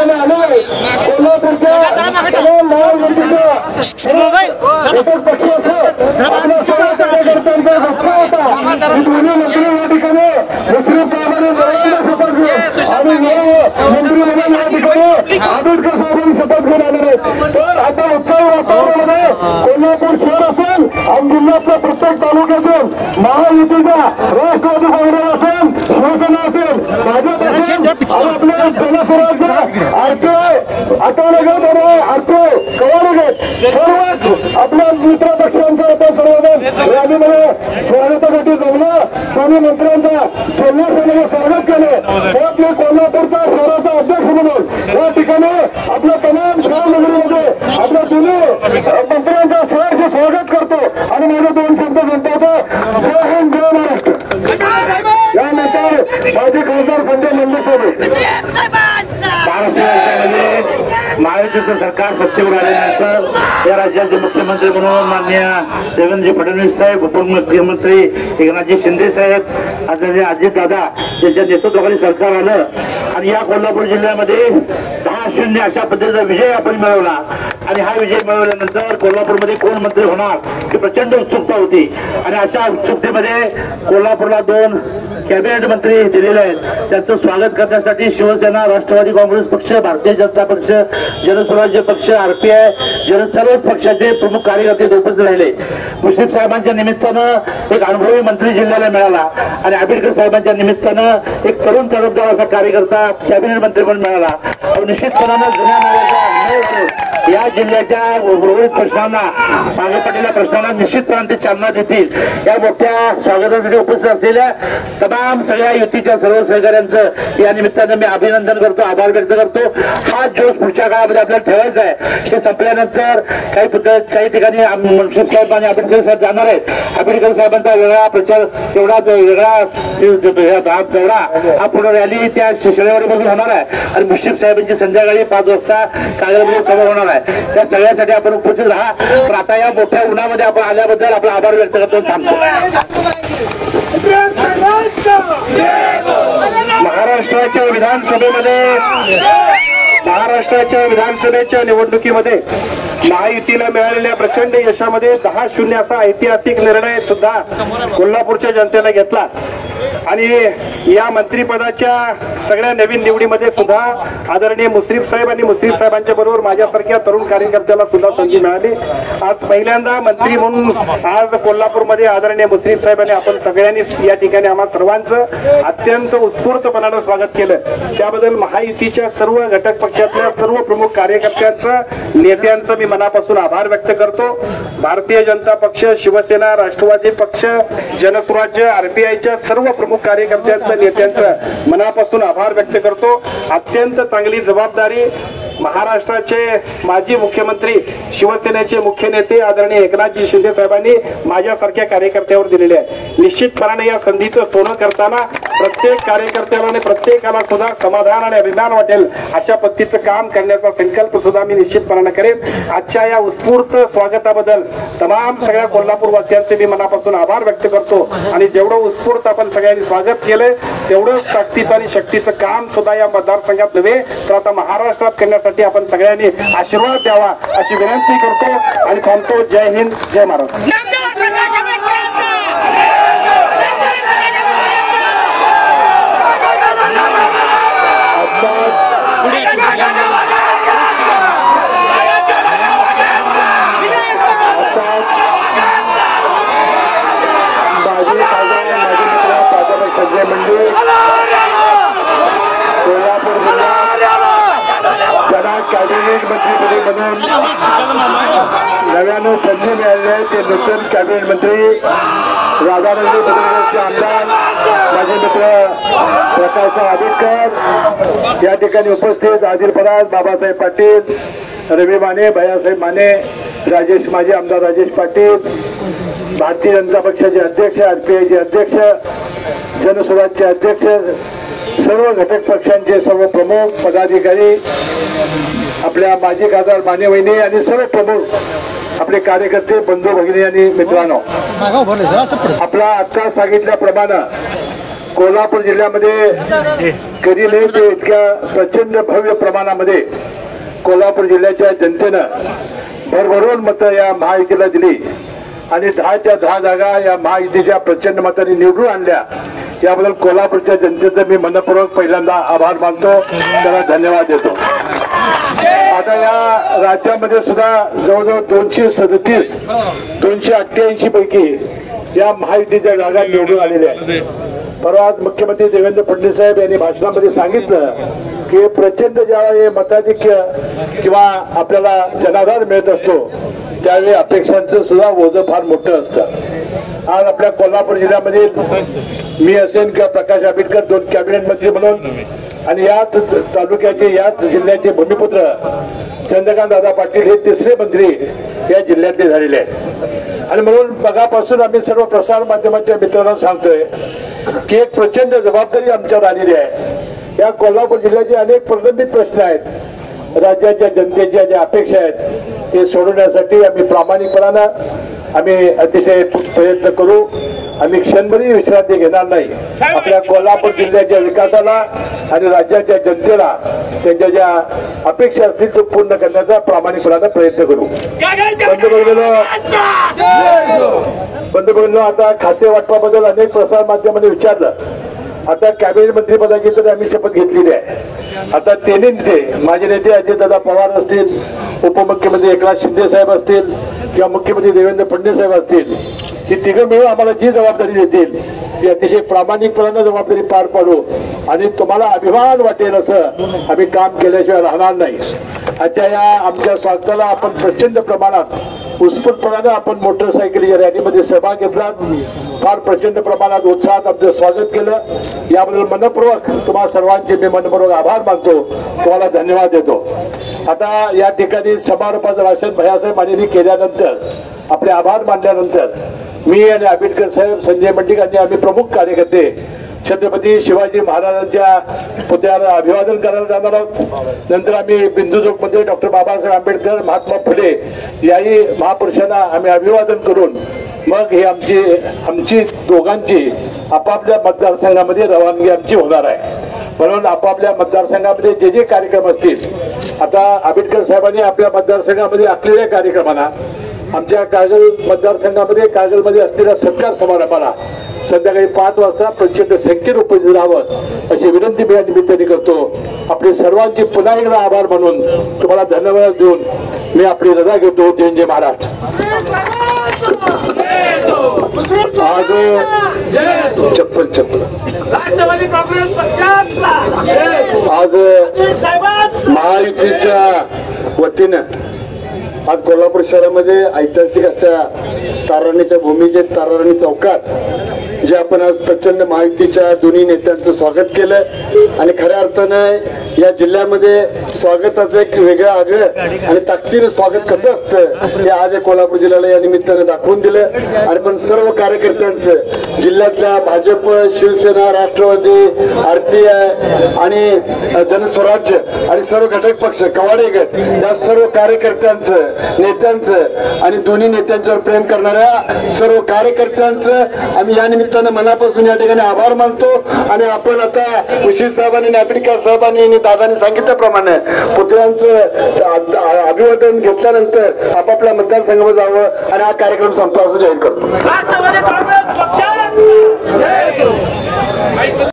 ठिकाणी आलो आहे कोल्हापूरच्या पक्ष असो आपल्या सर्व कार्यकर्त्यांचा धक्का होता दोन्ही मंत्री या ठिकाणी मुस्लिम साहेबांनी शपथ घेऊन आणि मंत्री म्हणून या ठिकाणी आंबेडकर साहेबांनी शपथ घेऊन आलेले तर आता उत्सव वातावरणामध्ये कोल्हापूर शहर असेल आणि जिल्ह्यातल्या प्रत्येक तालुक्यातून महायुतीचा राष्ट्रवादी काँग्रेस असेल शिवसेना असेल भाजप असेल आणि आपल्या जनस्वराज्य आरपीआय आठवणगत आणि आरपीआय कवाडगत सर्वच आपल्या मित्र पक्षांचं आता सर्वजण रॅलीमध्ये स्वागतासाठी जमलं स्वामी मंत्र्यांचा सोन्यासाने स्वागत केलं त्यात मी कोल्हापूरचा शहराचा अध्यक्ष म्हणून या ठिकाणी आपल्या तमाम शहरनगरीमध्ये आपल्या दोन्ही मंत्र्यांचा सहर्ष स्वागत करतो आणि माझे दोन शब्द सांगतो जय हिंद जय महाराष्ट्र यानंतर माजी खासदार संजय मंडे साहेब महायुतीचं सरकार सत्तेवर आल्यानंतर या राज्याचे मुख्यमंत्री म्हणून माननीय देवेंद्र फडणवीस साहेब उपमुख्यमंत्री एकनाथजी शिंदे साहेब आदरणीय अजितदादा यांच्या नेतृत्वाखाली सरकार आलं आणि या कोल्हापूर जिल्ह्यामध्ये 10-0 अशा पद्धतीचा विजय आपण मिळवला आणि हा विजय मिळवल्यानंतर कोल्हापूरमध्ये कोण मंत्री होणार ही प्रचंड उत्सुकता होती आणि अशा उत्सुकतेमध्ये कोल्हापूरला 2 कॅबिनेट मंत्री दिलेले आहेत त्यांचं स्वागत करण्यासाठी शिवसेना राष्ट्रवादी काँग्रेस पक्ष भारतीय जनता पक्ष जनस्वराज्य पक्ष आरपीआय सर्वच पक्षाचे प्रमुख कार्यकर्ते उपस्थित राहिले मुश्रीफ साहेबांच्या निमित्तानं एक अनुभवी मंत्री जिल्ह्याला मिळाला आणि आंबेडकर साहेबांच्या निमित्तानं एक तरुण तडफदार असा कार्यकर्ता कॅबिनेट मंत्री म्हणून मिळाला निश्चितपणानं जुन्या नावाचा या जिल्ह्याच्या उर्वरित प्रश्नांना मागे पडलेल्या प्रश्नांना निश्चितपणे ते चालना देतील या मोठ्या स्वागतासाठी उपस्थित असलेल्या तमाम सगळ्या युतीच्या सर्व सहकाऱ्यांचं या निमित्तानं मी अभिनंदन करतो आभार व्यक्त करतो हा जोश पुढच्या काळामध्ये आपल्याला ठेवायचा आहे हे संपल्यानंतर काही ठिकाणी मुश्रीफ साहेब आणि आंबेडकर साहेब जाणार आहेत आंबेडकर साहेबांचा वेगळा प्रचार तेवढा हा पूर्ण रॅली त्या शिळेवाडी बसून होणार आहे आणि मुश्रीफ साहेबांची संध्याकाळी 5 वाजता कागलमध्ये सभा होणार आहे त्या सगळ्यासाठी आपण उपस्थित राहा पण आता या मोठ्या उन्हामध्ये आपण आल्याबद्दल आपला आभार व्यक्त करतो थांबतो महाराष्ट्राच्या विधानसभेच्या निवडणुकीमध्ये महायुतीला मिळालेल्या प्रचंड यशामध्ये 10-0 असा ऐतिहासिक निर्णय सुद्धा कोल्हापूरच्या जनतेने घेतला आणि या मंत्रिपदाच्या सगळ्या नवीन निवडीमध्ये सुद्धा आदरणीय मुश्रीफ साहेब आणि मुश्रीफ साहेबांच्या बरोबर माझ्यासारख्या तरुण कार्यकर्त्याला सुद्धा संधी मिळाली आज पहिल्यांदा मंत्री म्हणून आज कोल्हापूरमध्ये आदरणीय मुश्रीफ साहेबांनी आपण सगळ्यांनी या ठिकाणी आम्हा सर्वांचं अत्यंत उत्स्फूर्तपणानं स्वागत केलं त्याबद्दल महायुतीच्या सर्व घटक पक्षातल्या सर्व प्रमुख कार्यकर्त्यांचं नेत्यांचं मी मनापासून आभार व्यक्त करतो भारतीय जनता पक्ष शिवसेना राष्ट्रवादी पक्ष जनस्वराज्य आरपीआयच्या सर्व प्रमुख कार्यकर्त्यांचं नेत्यांचं मनापासून आभार व्यक्त करतो अत्यंत चांगली जबाबदारी महाराष्ट्राचे माजी मुख्यमंत्री शिवसेनेचे मुख्य नेते आदरणीय एकनाथजी शिंदे साहेबांनी माझ्यासारख्या कार्यकर्त्यावर दिलेले आहे निश्चितपणाने या संधीचं सोनं करताना प्रत्येक कार्यकर्त्याला आणि प्रत्येकाला सुद्धा समाधान आणि अभिमान वाटेल अशा पद्धतीचं काम करण्याचा संकल्प सुद्धा मी निश्चितपणाने करेन आजच्या या उत्स्फूर्त स्वागताबद्दल तमाम सगळ्या कोल्हापूरवासियांचे मी मनापासून आभार व्यक्त करतो आणि जेवढं उत्स्फूर्त आपण सगळ्यांनी स्वागत केलंय तेवढंच ताकदीचं आणि शक्तीचं काम सुद्धा या मतदारसंघात नव्हे तर आता महाराष्ट्रात करण्यासाठी आपण सगळ्यांनी आशीर्वाद द्यावा अशी विनंती करतो आणि थांबतो जय हिंद जय महाराष्ट्र कॅबिनेट मंत्रीपदी बनून नव्यानं संधी मिळालेले आहे ते नूतन कॅबिनेट मंत्री राधानगरी मतदारसंघाचे आमदार माझे मित्र प्रकाशराव आंबेडकर या ठिकाणी उपस्थित आदिल पराग बाबासाहेब पाटील रवी माने भैयासाहेब माने माजी आमदार राजेश पाटील भारतीय जनता पक्षाचे अध्यक्ष आरपीआयचे अध्यक्ष जनसुराजचे अध्यक्ष सर्व घटक पक्षांचे सर्व प्रमुख पदाधिकारी आपल्या माजी खासदार माने वहिनी आणि सर्व प्रमुख आपले कार्यकर्ते बंधू भगिनी आणि मित्रांनो आपला आता सांगितल्याप्रमाणे कोल्हापूर जिल्ह्यामध्ये कधी नाही ते इतक्या प्रचंड भव्य प्रमाणामध्ये कोल्हापूर जिल्ह्याच्या जनतेनं भरभरून मतं या महायुतीला दिली आणि 10च्या 10 जागा या महायुतीच्या प्रचंड मतांनी निवडून आणल्या. याबद्दल कोल्हापूरच्या जनतेचं मी मनपूर्वक पहिल्यांदा आभार मानतो, त्याला धन्यवाद देतो. आता या राज्यामध्ये सुद्धा जवळजवळ 237 288 पैकी या महायुतीच्या जागा निवडून आलेल्या आहेत. परवा आज मुख्यमंत्री देवेंद्र फडणवीस साहेब यांनी भाषणामध्ये सांगितलं की प्रचंड ज्यावेळी मताधिक्य किंवा आपल्याला जनाधार मिळत असतो त्यावेळी अपेक्षांचं सुद्धा ओझं फार मोठं असतं. आज आपल्या कोल्हापूर जिल्ह्यामध्ये मी असेन किंवा प्रकाश आंबेडकर 2 कॅबिनेट मंत्री म्हणून आणि याच तालुक्याचे याच जिल्ह्याचे भूमिपुत्र चंद्रकांत दादा पाटील हे 3रे मंत्री या जिल्ह्यातले झालेले आहेत. आणि म्हणून मगापासून आम्ही सर्व प्रसार माध्यमाच्या मित्रांना सांगतोय की एक प्रचंड जबाबदारी आमच्यावर आलेली आहे. या कोल्हापूर जिल्ह्याचे अनेक प्रलंबित प्रश्न आहेत, राज्याच्या जनतेच्या ज्या अपेक्षा आहेत ते सोडवण्यासाठी आम्ही प्रामाणिकपणानं आम्ही अतिशय प्रयत्न करू. आम्ही क्षणभरही विश्रांती घेणार नाही. आपल्या कोल्हापूर जिल्ह्याच्या विकासाला आणि राज्याच्या जनतेला त्यांच्या ज्या अपेक्षा असतील तो पूर्ण करण्याचा प्रामाणिकपणानं प्रयत्न करू. बंधू आता खाते वाटपाबद्दल अनेक प्रसार माध्यमांनी विचारलं. आता कॅबिनेट मंत्रीपदाची तर आम्ही शपथ घेतलेली आहे. आता तिन्हींचे माझे नेते अजितदादा पवार असतील, उपमुख्यमंत्री एकनाथ शिंदे साहेब असतील किंवा मुख्यमंत्री देवेंद्र फडणवीस साहेब असतील, ही तिघं मिळून आम्हाला जी जबाबदारी देतील ती अतिशय प्रामाणिकपणानं जबाबदारी पार पाडू आणि तुम्हाला अभिमान वाटेल असं आम्ही काम केल्याशिवाय राहणार नाही. आजच्या या आमच्या स्वागताला आपण प्रचंड प्रमाणात उत्स्फूर्तपणानं आपण मोटरसायकल रॅलीमध्ये सहभाग घेतला. फार प्रचंड प्रमाणात उत्साहात आमचं स्वागत केलं. याबद्दल मनपूर्वक तुम्हा सर्वांचे मी मनपूर्वक आभार मानतो, तुम्हाला धन्यवाद देतो. आता या ठिकाणी समारोपाचं भाषण भैयासाहेब मानेनी केल्यानंतर आपले आभार मानल्यानंतर मी आणि आंबेडकर साहेब, संजय मंडिक आणि आम्ही प्रमुख कार्यकर्ते छत्रपती शिवाजी महाराजांच्या पुतळ्याला अभिवादन करायला जाणार आहोत. नंतर आम्ही बिंदू चौकमध्ये डॉक्टर बाबासाहेब आंबेडकर, महात्मा फुले याही महापुरुषांना आम्ही अभिवादन करून मग ही आमची दोघांची आपापल्या मतदारसंघामध्ये रवानगी आमची होणार आहे. म्हणून आपापल्या मतदारसंघामध्ये जे जे कार्यक्रम असतील, आता आंबेडकर साहेबांनी आपल्या मतदारसंघामध्ये असलेल्या कार्यक्रमांना आमच्या कागल मतदारसंघामध्ये कागलमध्ये असलेल्या सत्कार समारंभाला संध्याकाळी 5 वाजता प्रचंड संख्येने उपस्थित राहावं अशी विनंती मी या निमित्ताने करतो. आपले सर्वांची पुन्हा एकदा आभार मानून तुम्हाला धन्यवाद देऊन मी आपली रजा घेतो. जय जय महाराष्ट्र. आज चप्पल राष्ट्रवादी काँग्रेस पक्षाचा आज महायुतीच्या वतीनं आज कोल्हापूर शहरामध्ये ऐतिहासिक अशा ताराणीच्या भूमीचे ताराणी चौकात जे आपण आज प्रचंड महायुतीच्या दोन्ही नेत्यांचं स्वागत केलं आणि खऱ्या अर्थानं या जिल्ह्यामध्ये स्वागताचं एक वेगळं आगळं आणि ताकदीनं स्वागत कसं असतं हे आज कोल्हापूर जिल्ह्याला या निमित्तानं दाखवून दिलं. आणि पण सर्व कार्यकर्त्यांचं जिल्ह्यातल्या भाजप, शिवसेना, राष्ट्रवादी, आरपीआय आणि जनस्वराज्य आणि सर्व घटक पक्ष, कवाडे गट या सर्व कार्यकर्त्यांचं, नेत्यांचं आणि दोन्ही नेत्यांच्यावर प्रेम करणाऱ्या सर्व कार्यकर्त्यांचं आम्ही या निमित्तानं मनापासून या ठिकाणी आभार मानतो. आणि आपण आता उशीर साहेबांनी, आंबेडकर साहेबांनी आणि दादांनी सांगितल्याप्रमाणे पुतळ्यांचं अभिवादन घेतल्यानंतर आपापल्या मतदारसंघावर जावं आणि हा कार्यक्रम संपला असं जाहीर करतो.